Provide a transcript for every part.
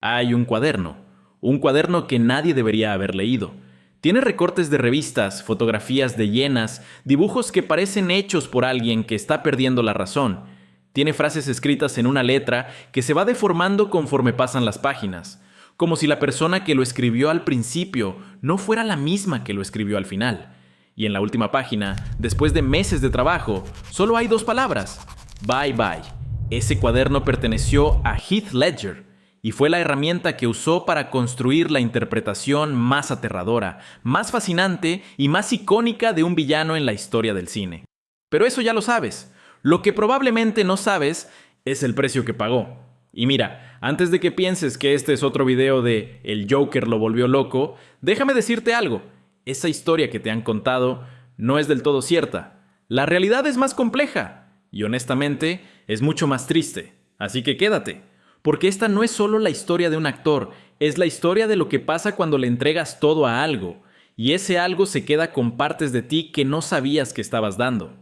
Hay un cuaderno que nadie debería haber leído. Tiene recortes de revistas, fotografías de hienas, dibujos que parecen hechos por alguien que está perdiendo la razón. Tiene frases escritas en una letra que se va deformando conforme pasan las páginas, como si la persona que lo escribió al principio no fuera la misma que lo escribió al final. Y en la última página, después de meses de trabajo, solo hay dos palabras: bye bye. Ese cuaderno perteneció a Heath Ledger y fue la herramienta que usó para construir la interpretación más aterradora, más fascinante y más icónica de un villano en la historia del cine. Pero eso ya lo sabes. Lo que probablemente no sabes es el precio que pagó. Y mira, antes de que pienses que este es otro video de El Joker lo volvió loco, déjame decirte algo. Esa historia que te han contado no es del todo cierta. La realidad es más compleja y honestamente es mucho más triste. Así que quédate, porque esta no es solo la historia de un actor, es la historia de lo que pasa cuando le entregas todo a algo, y ese algo se queda con partes de ti que no sabías que estabas dando.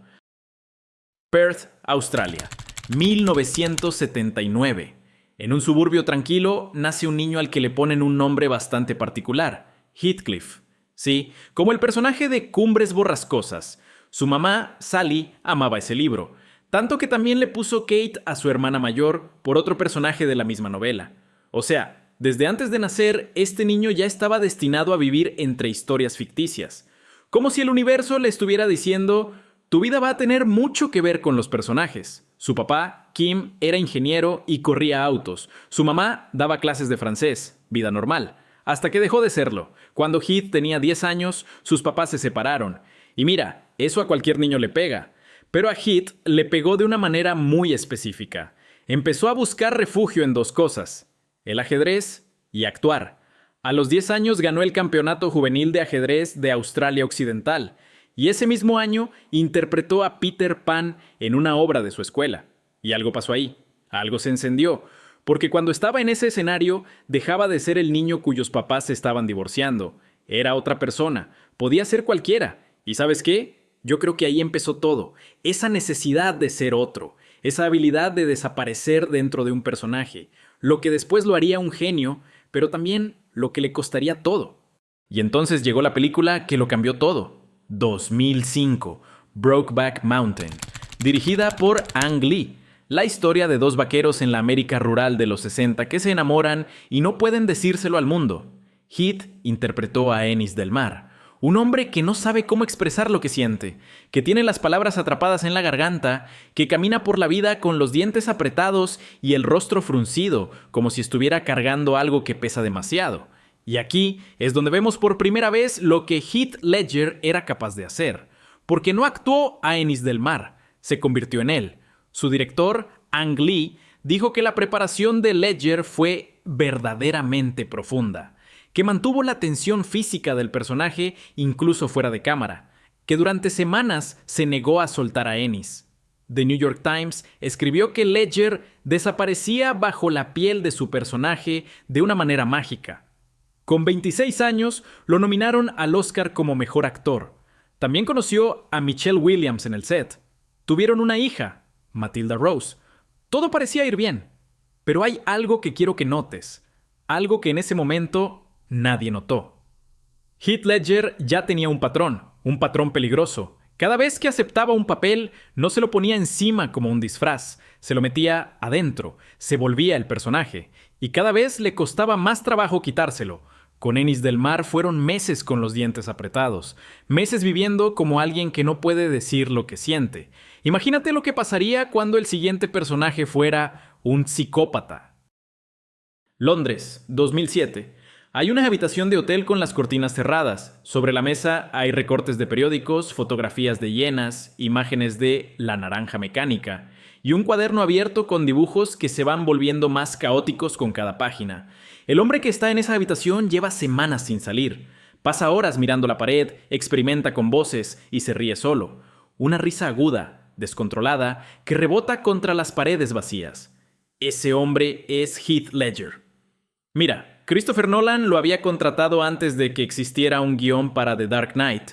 Perth, Australia, 1979. En un suburbio tranquilo nace un niño al que le ponen un nombre bastante particular: Heathcliff. Sí, como el personaje de Cumbres Borrascosas. Su mamá, Sally, amaba ese libro, tanto que también le puso Kate a su hermana mayor por otro personaje de la misma novela. O sea, desde antes de nacer, este niño ya estaba destinado a vivir entre historias ficticias. Como si el universo le estuviera diciendo: tu vida va a tener mucho que ver con los personajes. Su papá, Kim, era ingeniero y corría autos. Su mamá daba clases de francés, vida normal, hasta que dejó de serlo. Cuando Heath tenía 10 años, sus papás se separaron. Y mira, eso a cualquier niño le pega. Pero a Heath le pegó de una manera muy específica. Empezó a buscar refugio en dos cosas: el ajedrez y actuar. A los 10 años ganó el campeonato juvenil de ajedrez de Australia Occidental, y ese mismo año interpretó a Peter Pan en una obra de su escuela. Y algo pasó ahí, algo se encendió, porque cuando estaba en ese escenario dejaba de ser el niño cuyos papás se estaban divorciando. Era otra persona, podía ser cualquiera. ¿Y sabes qué? Yo creo que ahí empezó todo, esa necesidad de ser otro, esa habilidad de desaparecer dentro de un personaje, lo que después lo haría un genio, pero también lo que le costaría todo. Y entonces llegó la película que lo cambió todo. 2005, Brokeback Mountain, dirigida por Ang Lee. La historia de dos vaqueros en la América rural de los 60 que se enamoran y no pueden decírselo al mundo. Heath interpretó a Ennis Del Mar, un hombre que no sabe cómo expresar lo que siente, que tiene las palabras atrapadas en la garganta, que camina por la vida con los dientes apretados y el rostro fruncido, como si estuviera cargando algo que pesa demasiado. Y aquí es donde vemos por primera vez lo que Heath Ledger era capaz de hacer, porque no actuó a Ennis Del Mar, se convirtió en él. Su director, Ang Lee, dijo que la preparación de Ledger fue verdaderamente profunda, que mantuvo la tensión física del personaje incluso fuera de cámara, que durante semanas se negó a soltar a Ennis. The New York Times escribió que Ledger desaparecía bajo la piel de su personaje de una manera mágica. Con 26 años, lo nominaron al Oscar como mejor actor. También conoció a Michelle Williams en el set. Tuvieron una hija, Matilda Rose. Todo parecía ir bien. Pero hay algo que quiero que notes. Algo que en ese momento nadie notó. Heath Ledger ya tenía un patrón peligroso. Cada vez que aceptaba un papel, no se lo ponía encima como un disfraz, se lo metía adentro, se volvía el personaje, y cada vez le costaba más trabajo quitárselo. Con Ennis Del Mar fueron meses con los dientes apretados, meses viviendo como alguien que no puede decir lo que siente. Imagínate lo que pasaría cuando el siguiente personaje fuera un psicópata. Londres, 2007. Hay una habitación de hotel con las cortinas cerradas. Sobre la mesa hay recortes de periódicos, fotografías de hienas, imágenes de la naranja mecánica y un cuaderno abierto con dibujos que se van volviendo más caóticos con cada página. El hombre que está en esa habitación lleva semanas sin salir. Pasa horas mirando la pared, experimenta con voces y se ríe solo. Una risa aguda, descontrolada, que rebota contra las paredes vacías. Ese hombre es Heath Ledger. Mira, Christopher Nolan lo había contratado antes de que existiera un guión para The Dark Knight.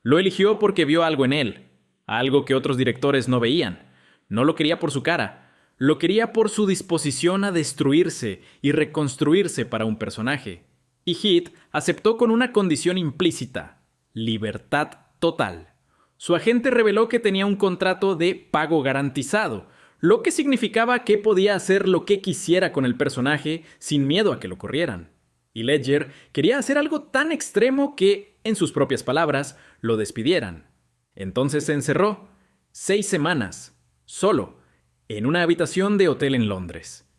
Lo eligió porque vio algo en él, algo que otros directores no veían. No lo quería por su cara, Lo quería por su disposición a destruirse y reconstruirse para un personaje. Y Heath aceptó con una condición implícita: libertad total. Su agente reveló que tenía un contrato de pago garantizado, lo que significaba que podía hacer lo que quisiera con el personaje sin miedo a que lo corrieran. Y Ledger quería hacer algo tan extremo que, en sus propias palabras, lo despidieran. Entonces se encerró 6 semanas, solo, en una habitación de hotel en Londres.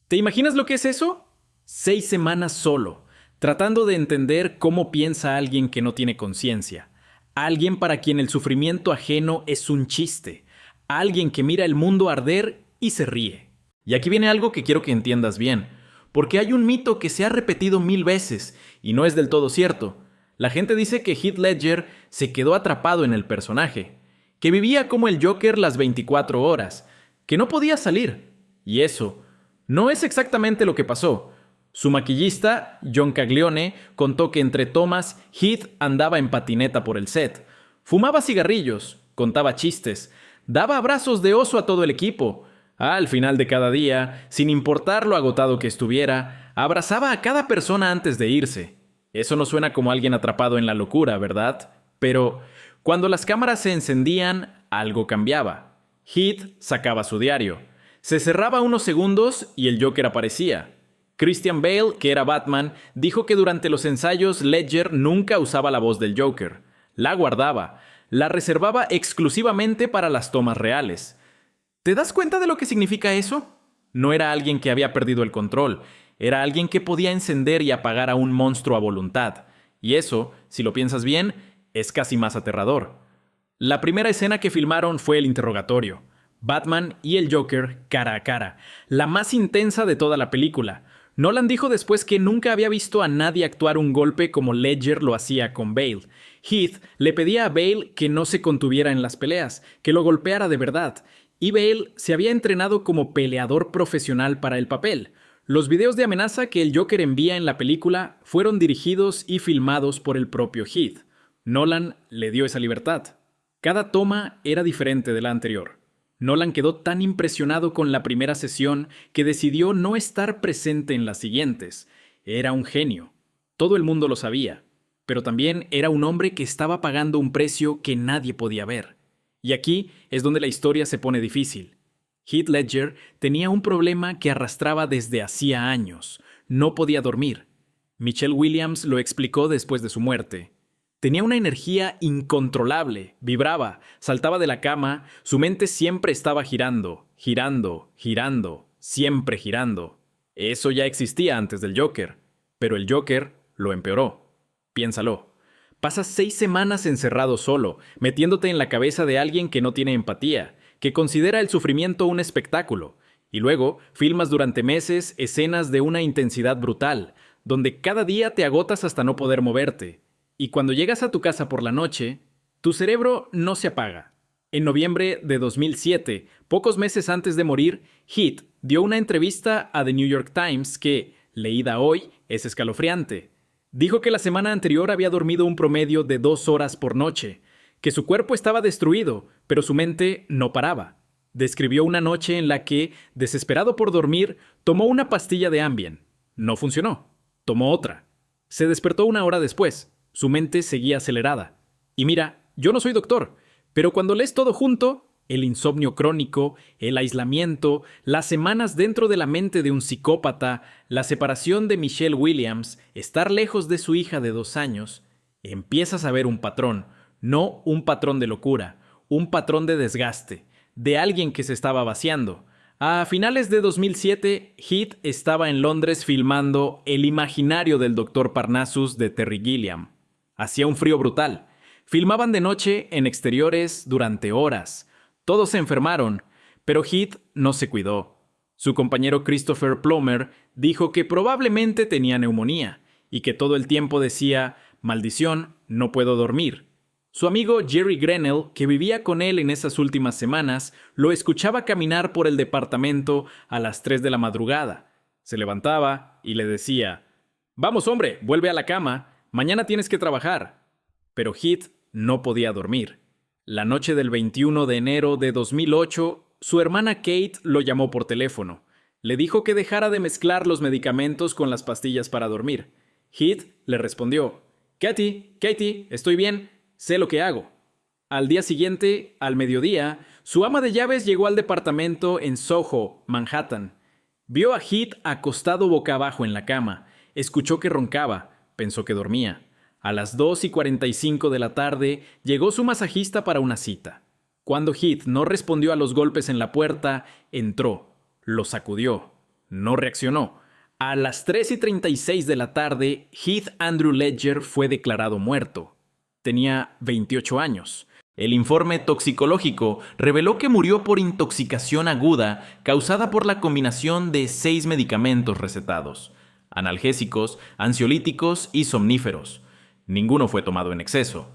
¿Te imaginas lo que es eso? 6 semanas solo, tratando de entender cómo piensa alguien que no tiene conciencia, alguien para quien el sufrimiento ajeno es un chiste, alguien que mira el mundo arder y se ríe. Y aquí viene algo que quiero que entiendas bien, porque hay un mito que se ha repetido 1000 veces y no es del todo cierto. La gente dice que Heath Ledger se quedó atrapado en el personaje, que vivía como el Joker las 24 horas, que no podía salir. Y eso no es exactamente lo que pasó. Su maquillista, John Caglione, contó que entre tomas, Heath andaba en patineta por el set, fumaba cigarrillos, contaba chistes, daba abrazos de oso a todo el equipo. Al final de cada día, sin importar lo agotado que estuviera, abrazaba a cada persona antes de irse. Eso no suena como alguien atrapado en la locura, ¿verdad? Pero cuando las cámaras se encendían, algo cambiaba. Heath sacaba su diario. Se cerraba unos segundos y el Joker aparecía. Christian Bale, que era Batman, dijo que durante los ensayos Ledger nunca usaba la voz del Joker. La guardaba, la reservaba exclusivamente para las tomas reales. ¿Te das cuenta de lo que significa eso? No era alguien que había perdido el control, era alguien que podía encender y apagar a un monstruo a voluntad. Y eso, si lo piensas bien, es casi más aterrador. La primera escena que filmaron fue el interrogatorio. Batman y el Joker cara a cara, la más intensa de toda la película. Nolan dijo después que nunca había visto a nadie actuar un golpe como Ledger lo hacía con Bale. Heath le pedía a Bale que no se contuviera en las peleas, que lo golpeara de verdad. Y Bale se había entrenado como peleador profesional para el papel. Los videos de amenaza que el Joker envía en la película fueron dirigidos y filmados por el propio Heath. Nolan le dio esa libertad. Cada toma era diferente de la anterior. Nolan quedó tan impresionado con la primera sesión que decidió no estar presente en las siguientes. Era un genio. Todo el mundo lo sabía. Pero también era un hombre que estaba pagando un precio que nadie podía ver. Y aquí es donde la historia se pone difícil. Heath Ledger tenía un problema que arrastraba desde hacía años. No podía dormir. Michelle Williams lo explicó después de su muerte. Tenía una energía incontrolable, vibraba, saltaba de la cama, su mente siempre estaba girando, girando, girando, siempre girando. Eso ya existía antes del Joker, pero el Joker lo empeoró. Piénsalo. Pasas 6 semanas encerrado solo, metiéndote en la cabeza de alguien que no tiene empatía, que considera el sufrimiento un espectáculo, y luego filmas durante meses escenas de una intensidad brutal, donde cada día te agotas hasta no poder moverte. Y cuando llegas a tu casa por la noche, tu cerebro no se apaga. En noviembre de 2007, pocos meses antes de morir, Heath dio una entrevista a The New York Times que, leída hoy, es escalofriante. Dijo que la semana anterior había dormido un promedio de 2 horas por noche, que su cuerpo estaba destruido, pero su mente no paraba. Describió una noche en la que, desesperado por dormir, tomó una pastilla de Ambien. No funcionó. Tomó otra. Se despertó 1 hora después. Su mente seguía acelerada. Y mira, yo no soy doctor, pero cuando lees todo junto, el insomnio crónico, el aislamiento, las semanas dentro de la mente de un psicópata, la separación de Michelle Williams, estar lejos de su hija de 2 años, empiezas a ver un patrón, no un patrón de locura, un patrón de desgaste, de alguien que se estaba vaciando. A finales de 2007, Heath estaba en Londres filmando El imaginario del Dr. Parnassus de Terry Gilliam. Hacía un frío brutal. Filmaban de noche en exteriores durante horas. Todos se enfermaron, pero Heath no se cuidó. Su compañero Christopher Plummer dijo que probablemente tenía neumonía y que todo el tiempo decía, «Maldición, no puedo dormir». Su amigo Jerry Grenell, que vivía con él en esas últimas semanas, lo escuchaba caminar por el departamento a las 3 de la madrugada. Se levantaba y le decía, «Vamos, hombre, vuelve a la cama, mañana tienes que trabajar». Pero Heath no podía dormir. La noche del 21 de enero de 2008, Su hermana Kate lo llamó por teléfono. Le dijo que dejara de mezclar los medicamentos con las pastillas para dormir. Heath le respondió: Katie, estoy bien, sé lo que hago. Al día siguiente, al mediodía, su ama de llaves llegó al departamento en Soho, Manhattan. Vio a Heath acostado boca abajo en la cama. Escuchó que roncaba. Pensó que dormía. A las 2:45 de la tarde llegó su masajista para una cita. Cuando Heath no respondió a los golpes en la puerta, entró. Lo sacudió. No reaccionó. A las 3:36 de la tarde, Heath Andrew Ledger fue declarado muerto. Tenía 28 años. El informe toxicológico reveló que murió por intoxicación aguda causada por la combinación de 6 medicamentos recetados: analgésicos, ansiolíticos y somníferos. Ninguno fue tomado en exceso,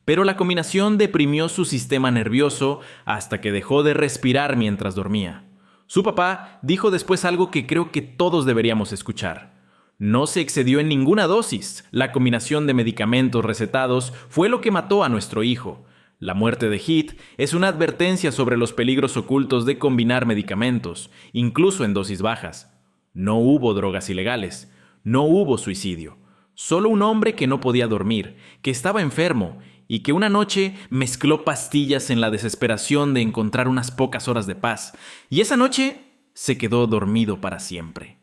pero la combinación deprimió su sistema nervioso hasta que dejó de respirar mientras dormía. Su papá dijo después algo que creo que todos deberíamos escuchar. No se excedió en ninguna dosis. La combinación de medicamentos recetados fue lo que mató a nuestro hijo. La muerte de Heath es una advertencia sobre los peligros ocultos de combinar medicamentos, incluso en dosis bajas. No hubo drogas ilegales. No hubo suicidio. Solo un hombre que no podía dormir, que estaba enfermo y que una noche mezcló pastillas en la desesperación de encontrar unas pocas horas de paz. Y esa noche se quedó dormido para siempre.